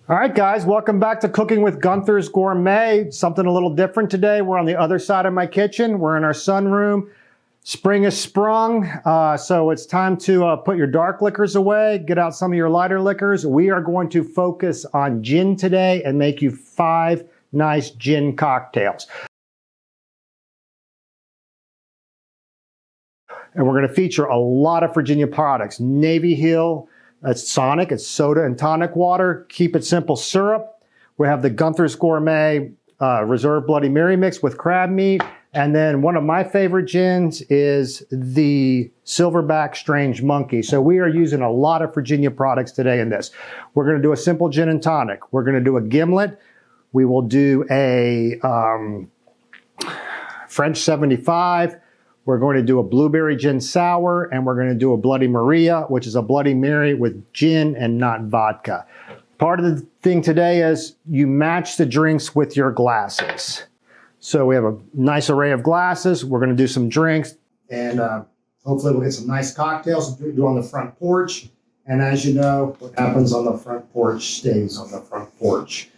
All right, guys, welcome back to Cooking with Gunther's Gourmet. Something a little different today. We're on the other side of my kitchen. We're in our sunroom. Spring is sprung, so it's time to put your dark liquors away, get out some of your lighter liquors. We are going to focus on gin today and make you 5 nice gin cocktails. And we're going to feature a lot of Virginia products. Navy Hill, it's tonic, it's soda and tonic water. Keep it simple syrup. We have the Gunther's Gourmet Reserve Bloody Mary mix with crab meat. And then one of my favorite gins is the Silverback Strange Monkey. So we are using a lot of Virginia products today in this. We're going to do a simple gin and tonic. We're going to do a gimlet. We will do a French 75. We're going to do a blueberry gin sour, and we're going to do a Bloody Maria, which is a Bloody Mary with gin and not vodka. Part of the thing today is you match the drinks with your glasses. So we have a nice array of glasses. We're going to do some drinks, and hopefully we'll get some nice cocktails to do on the front porch. And as you know, what happens on the front porch stays on the front porch.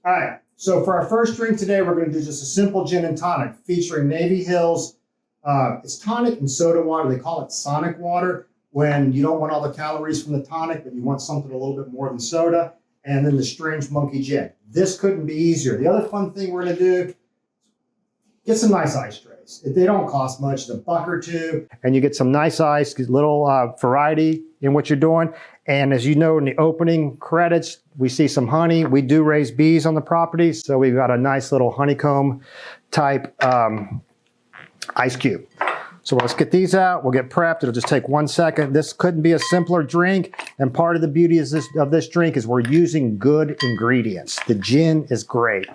All right. So for our first drink today, we're going to do just a simple gin and tonic featuring Navy Hills. It's tonic and soda water. They call it sonic water when you don't want all the calories from the tonic, but you want something a little bit more than soda. And then the Strange Monkey gin. This couldn't be easier. The other fun thing we're going to do, get some nice ice trays. They don't cost much, it's $1 or $2. And you get some nice ice, get a little variety in what you're doing. And as you know, in the opening credits, we see some honey. We do raise bees on the property, so we've got a nice little honeycomb type ice cube. So let's get these out. We'll get prepped. It'll just take 1 second. This couldn't be a simpler drink. And part of the beauty of this drink is we're using good ingredients. The gin is great.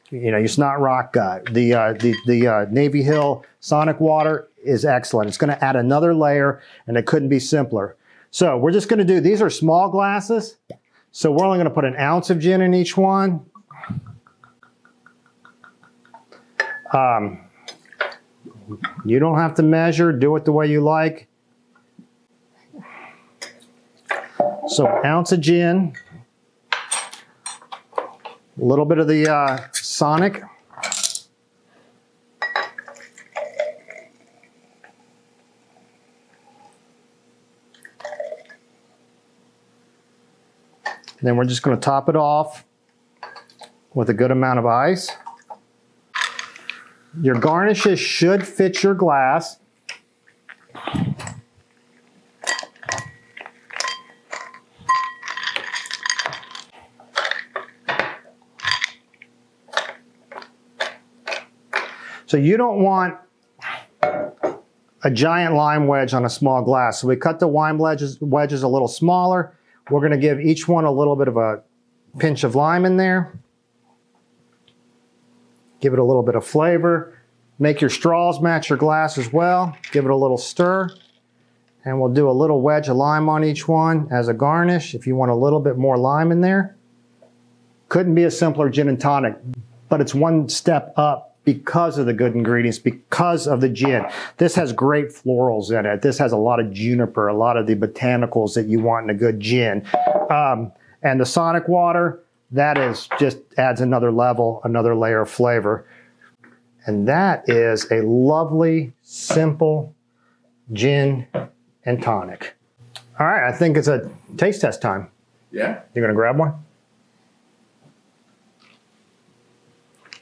You know, it's not rock gut. The Navy Hill Sonic Water is excellent. It's going to add another layer, and it couldn't be simpler. So we're just going to do, these are small glasses. So we're only going to put 1 ounce of gin in each one. You don't have to measure, do it the way you like. So 1 ounce of gin, a little bit of the Sonic. And then we're just going to top it off with a good amount of ice. Your garnishes should fit your glass. So you don't want a giant lime wedge on a small glass. So we cut the wine wedges a little smaller. We're going to give each one a little bit of a pinch of lime in there. Give it a little bit of flavor. Make your straws match your glass as well. Give it a little stir. And we'll do a little wedge of lime on each one as a garnish if you want a little bit more lime in there. Couldn't be a simpler gin and tonic, but it's one step up because of the good ingredients, because of the gin. This has great florals in it. This has a lot of juniper, a lot of the botanicals that you want in a good gin. And the Sonic Water, that is just adds another level, another layer of flavor. And that is a lovely, simple gin and tonic. All right, I think it's a taste test time. Yeah. You gonna grab one?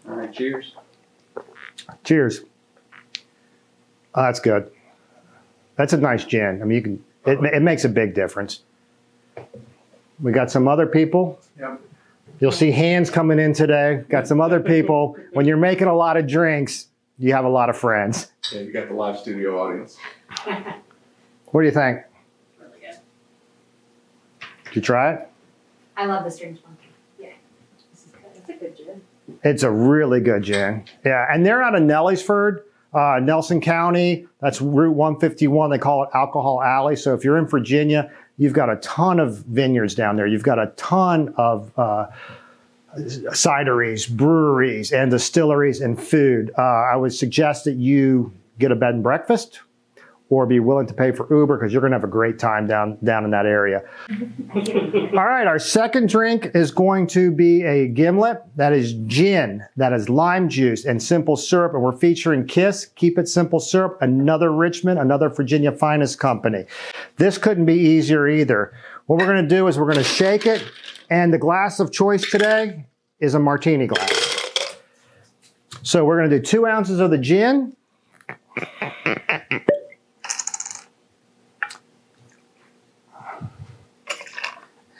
All right, cheers. Cheers. Oh, that's good. That's a nice gin. I mean, you can. It makes a big difference. We got some other people. Yep. You'll see hands coming in today. Got some other people. When you're making a lot of drinks, you have a lot of friends. Yeah, you got the live studio audience. What do you think? Really good. Did you try it? I love the Strange Monkey. Yeah. This is good. It's a good gin. It's a really good gin. Yeah, and they're out of Nellisford, Nelson County. That's Route 151. They call it Alcohol Alley. So if you're in Virginia, you've got a ton of vineyards down there. You've got a ton of cideries, breweries, and distilleries and food. I would suggest that you get a bed and breakfast, or be willing to pay for Uber because you're going to have a great time down in that area. All right, our second drink is going to be a gimlet. That is gin, that is lime juice and simple syrup. And we're featuring Kiss, Keep It Simple Syrup, another Richmond, another Virginia Finest company. This couldn't be easier either. What we're going to do is we're going to shake it. And the glass of choice today is a martini glass. So we're going to do 2 ounces of the gin.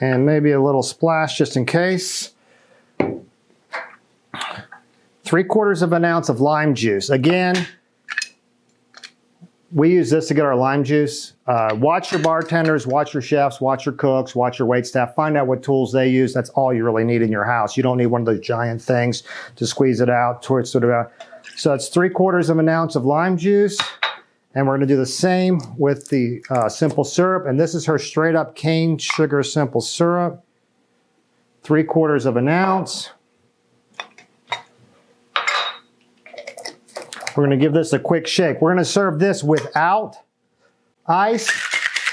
And maybe a little splash just in case. 3/4 of an ounce of lime juice. Again, we use this to get our lime juice. Watch your bartenders, watch your chefs, watch your cooks, watch your waitstaff. Find out what tools they use. That's all you really need in your house. You don't need one of those giant things to squeeze it out towards sort of out. So it's 3/4 of an ounce of lime juice. And we're going to do the same with the simple syrup. And this is her straight up cane sugar simple syrup. 3/4 of an ounce. We're going to give this a quick shake. We're going to serve this without ice.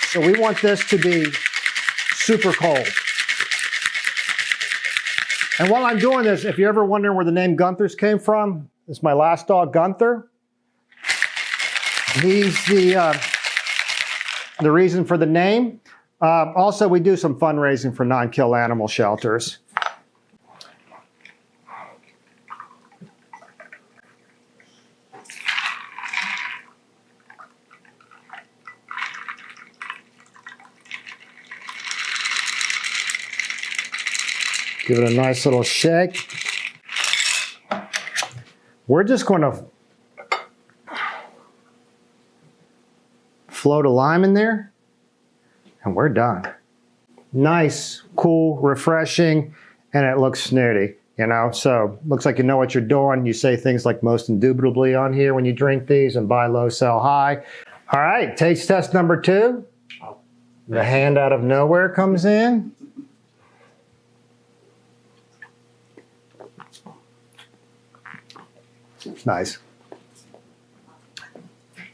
So we want this to be super cold. And while I'm doing this, if you're ever wondering where the name Gunther's came from, it's my last dog, Gunther. He's the reason for the name. Also, we do some fundraising for non-kill animal shelters. Give it a nice little shake. We're just going to float a lime in there, and we're done. Nice, cool, refreshing, and it looks snooty, you know? So, looks like you know what you're doing. You say things like most indubitably on here when you drink these, and buy low, sell high. All right, taste test number 2. The hand out of nowhere comes in. It's nice.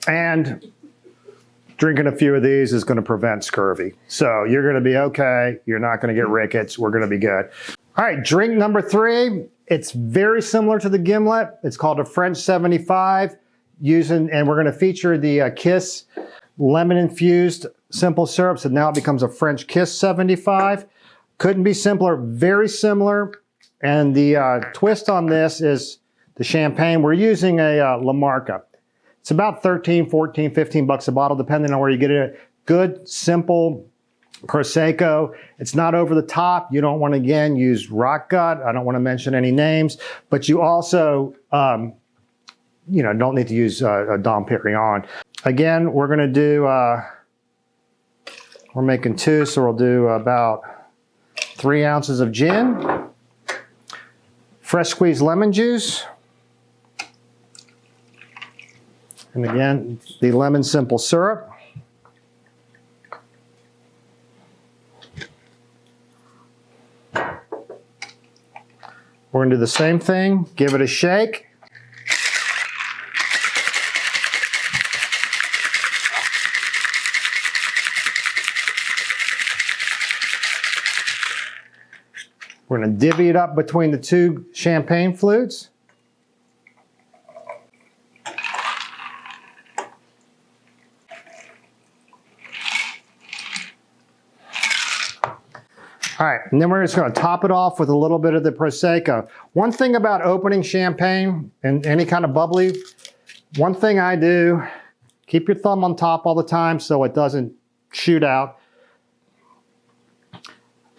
And drinking a few of these is going to prevent scurvy. So you're going to be okay. You're not going to get rickets. We're going to be good. All right, drink number 3. It's very similar to the gimlet. It's called a French 75. And we're going to feature the Kiss lemon infused simple syrup. So now it becomes a French Kiss 75. Couldn't be simpler. Very similar. And the twist on this is the champagne. We're using a La Marca. It's about 13, 14, 15 bucks a bottle, depending on where you get it. Good, simple Prosecco. It's not over the top. You don't want to, again, use rock gut. I don't want to mention any names, but you also, don't need to use a Dom Perignon. Again, we're going to do, we're making 2, so we'll do about 3 ounces of gin, fresh squeezed lemon juice, and again, the lemon simple syrup. We're going to do the same thing, give it a shake. We're going to divvy it up between the 2 champagne flutes. All right, and then we're just going to top it off with a little bit of the Prosecco. One thing about opening champagne and any kind of bubbly, one thing I do, keep your thumb on top all the time so it doesn't shoot out.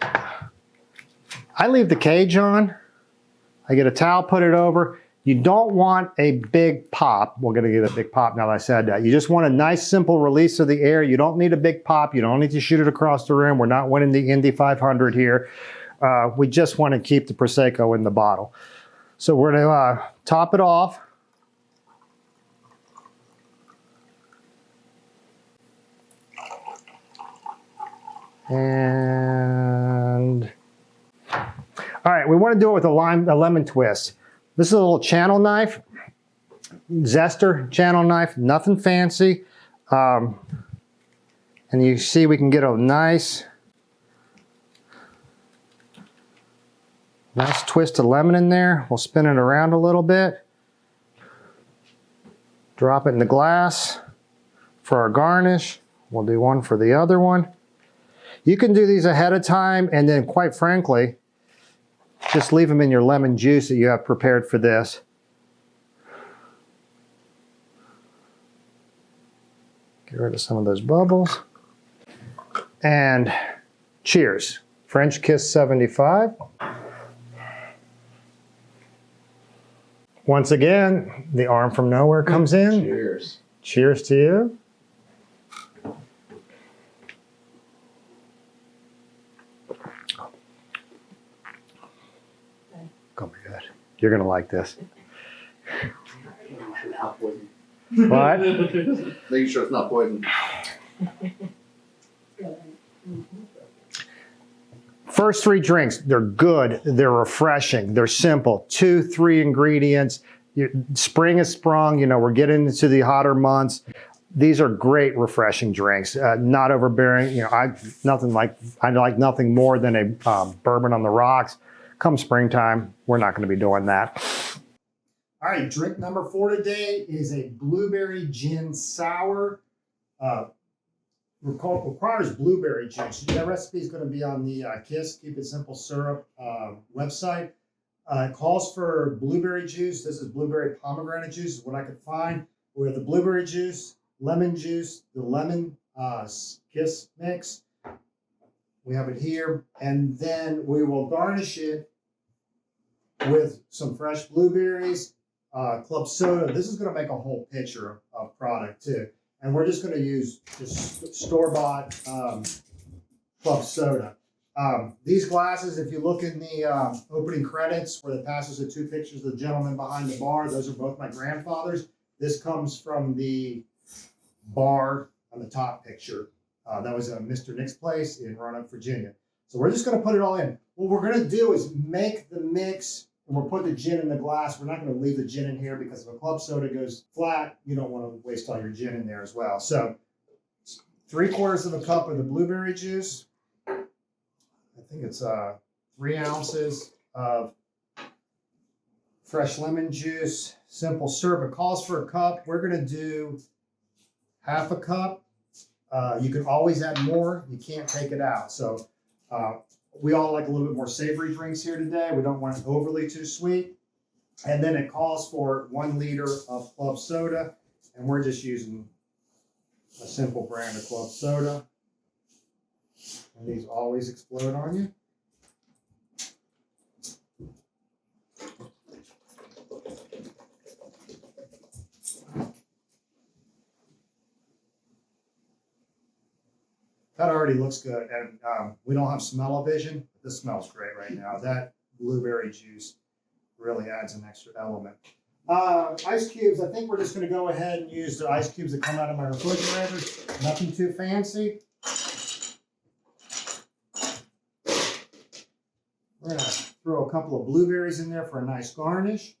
I leave the cage on. I get a towel, put it over. You don't want a big pop. We're going to get a big pop now that I said that. You just want a nice, simple release of the air. You don't need a big pop. You don't need to shoot it across the room. We're not winning the Indy 500 here. We just want to keep the Prosecco in the bottle. So we're going to top it off. And all right, we want to do it with a lemon twist. This is a little channel knife, zester channel knife, nothing fancy. And you see we can get a nice twist of lemon in there. We'll spin it around a little bit. Drop it in the glass for our garnish. We'll do one for the other one. You can do these ahead of time, and then quite frankly, just leave them in your lemon juice that you have prepared for this. Get rid of some of those bubbles. And cheers. French Kiss 75. Once again, the arm from nowhere comes in. Cheers. Cheers to you. Gonna be good. You're gonna like this. What? Making sure it's not poison. First three drinks, they're good, they're refreshing, they're simple. 2, 3 ingredients. Spring is sprung, you know, we're getting into the hotter months. These are great refreshing drinks, not overbearing. You know, I like nothing more than a bourbon on the rocks. Come springtime, we're not going to be doing that. All right, drink number 4 today is a blueberry gin sour. Requires blueberry juice. That recipe is going to be on the KISS, Keep It Simple Syrup website. It calls for blueberry juice. This is blueberry pomegranate juice, is what I could find. We have the blueberry juice, lemon juice, the lemon KISS mix. We have it here. And then we will garnish it with some fresh blueberries, club soda. This is going to make a whole pitcher of product too. And we're just going to use just store-bought club soda. These glasses, if you look in the opening credits where it passes the 2 pictures of the gentleman behind the bar, those are both my grandfather's. This comes from the bar on the top picture. That was at Mr. Nick's place in Roanoke, Virginia. So we're just going to put it all in. What we're going to do is make the mix, and we'll put the gin in the glass. We're not going to leave the gin in here because if a club soda goes flat, you don't want to waste all your gin in there as well. So 3/4 of a cup of the blueberry juice. I think it's 3 ounces of fresh lemon juice, simple syrup. It calls for a cup. We're going to do 1/2 cup. You can always add more. You can't take it out. So we all like a little bit more savory drinks here today. We don't want it overly too sweet. And then it calls for 1 liter of club soda. And we're just using a simple brand of club soda. And these always explode on you. That already looks good, and we don't have smell-o-vision, but this smells great right now. That blueberry juice really adds an extra element. Ice cubes, I think we're just going to go ahead and use the ice cubes that come out of my refrigerator. Nothing too fancy. We're going to throw a couple of blueberries in there for a nice garnish.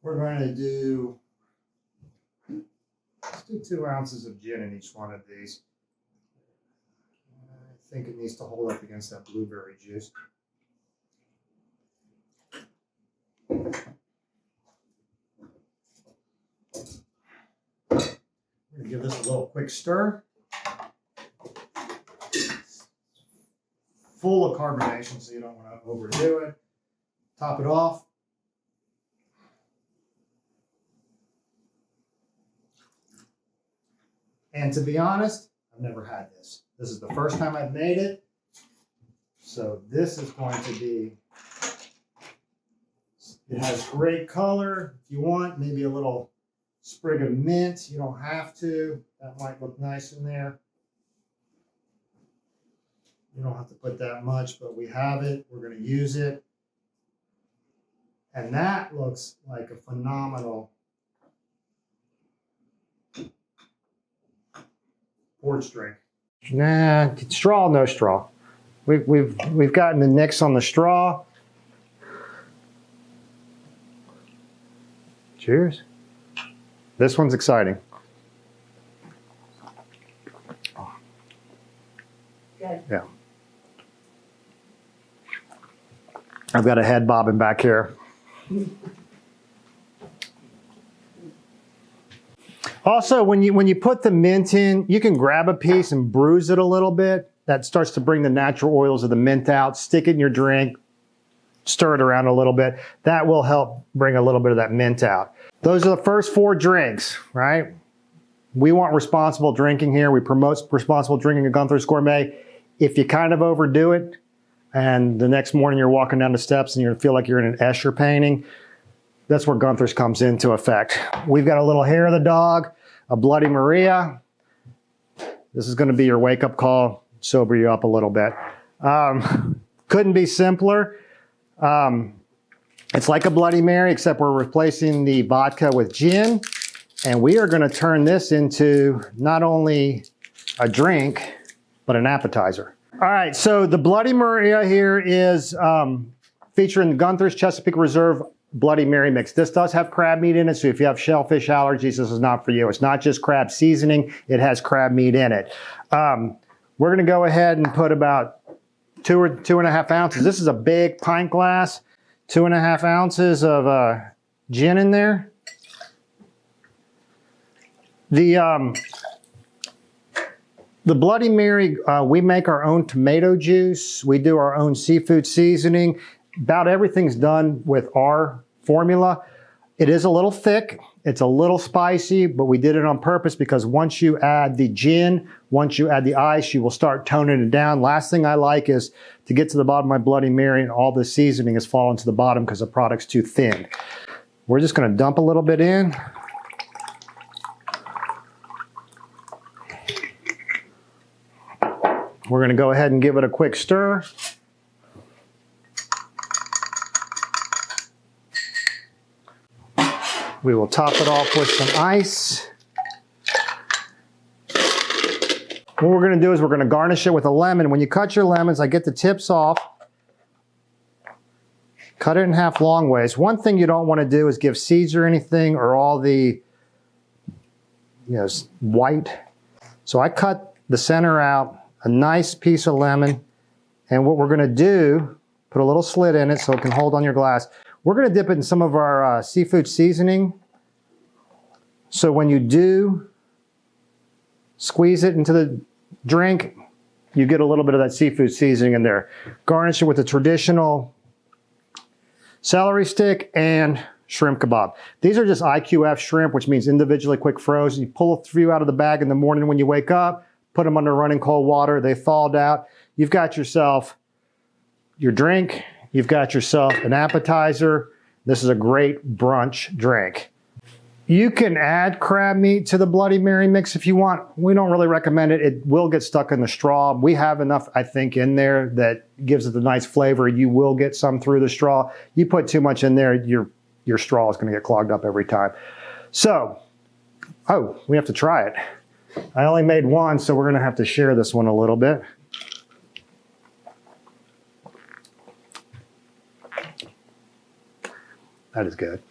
We're going to do, let's do 2 ounces of gin in each one of these. I think it needs to hold up against that blueberry juice. We're going to give this a little quick stir. Full of carbonation, so you don't want to overdo it. Top it off. And to be honest, I've never had this. This is the first time I've made it. So this is going to be, it has great color. If you want, maybe a little sprig of mint. You don't have to. That might look nice in there. You don't have to put that much, but we have it. We're going to use it. And that looks like a phenomenal porch drink. Nah, straw, no straw. We've gotten the nicks on the straw. Cheers. This one's exciting. Good. Yeah. I've got a head bobbing back here. Also, when you put the mint in, you can grab a piece and bruise it a little bit. That starts to bring the natural oils of the mint out. Stick it in your drink, stir it around a little bit. That will help bring a little bit of that mint out. Those are the first 4 drinks, right? We want responsible drinking here. We promote responsible drinking at Gunther's Gourmet. If you kind of overdo it, and the next morning you're walking down the steps and you feel like you're in an Escher painting, that's where Gunther's comes into effect. We've got a little hair of the dog, a Bloody Maria. This is going to be your wake-up call, sober you up a little bit. Couldn't be simpler. It's like a Bloody Mary, except we're replacing the vodka with gin. And we are going to turn this into not only a drink, but an appetizer. All right, so the Bloody Maria here is featuring Gunther's Chesapeake Reserve Bloody Mary mix. This does have crab meat in it, so if you have shellfish allergies, this is not for you. It's not just crab seasoning, it has crab meat in it. We're gonna go ahead and put about 2 or 2.5 ounces. This is a big pint glass, 2.5 ounces of gin in there. The Bloody Mary, we make our own tomato juice. We do our own seafood seasoning. About everything's done with our formula. It is a little thick. It's a little spicy, but we did it on purpose because once you add the gin, once you add the ice, you will start toning it down. Last thing I like is to get to the bottom of my Bloody Mary and all the seasoning is falling to the bottom because the product's too thin. We're just gonna dump a little bit in. We're gonna go ahead and give it a quick stir. We will top it off with some ice. What we're gonna do is we're gonna garnish it with a lemon. When you cut your lemons, I get the tips off, cut it in half long ways. One thing you don't wanna do is give seeds or anything or all the white. So I cut the center out, a nice piece of lemon, and what we're gonna do, put a little slit in it so it can hold on your glass. We're gonna dip it in some of our seafood seasoning. So when you do squeeze it into the drink, you get a little bit of that seafood seasoning in there. Garnish it with a traditional celery stick and shrimp kebab. These are just IQF shrimp, which means individually quick frozen. You pull a few out of the bag in the morning when you wake up, put them under running cold water, they thawed out. You've got yourself your drink, you've got yourself an appetizer. This is a great brunch drink. You can add crab meat to the Bloody Mary mix if you want. We don't really recommend it. It will get stuck in the straw. We have enough, I think, in there that gives it a nice flavor. You will get some through the straw. You put too much in there, your straw is gonna get clogged up every time. So, we have to try it. I only made one, so we're gonna have to share this one a little bit. That is good.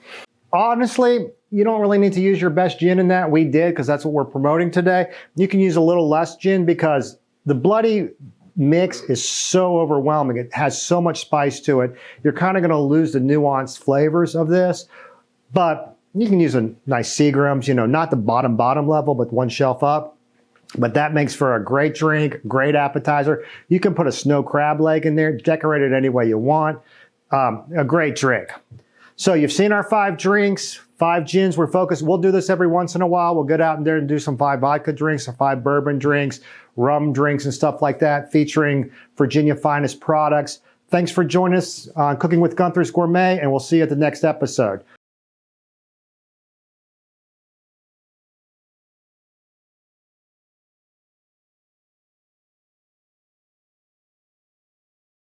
Honestly, you don't really need to use your best gin in that. We did, because that's what we're promoting today. You can use a little less gin because the Bloody mix is so overwhelming. It has so much spice to it. You're kind of gonna lose the nuanced flavors of this, but you can use a nice Seagram's, not the bottom level, but one shelf up. But that makes for a great drink, great appetizer. You can put a snow crab leg in there, decorate it any way you want. A great drink. So you've seen our 5 drinks, 5 gins. We're focused. We'll do this every once in a while. We'll get out in there and do some 5 vodka drinks, some 5 bourbon drinks, rum drinks and stuff like that, featuring Virginia finest products. Thanks for joining us on Cooking with Gunther's Gourmet, and we'll see you at the next episode.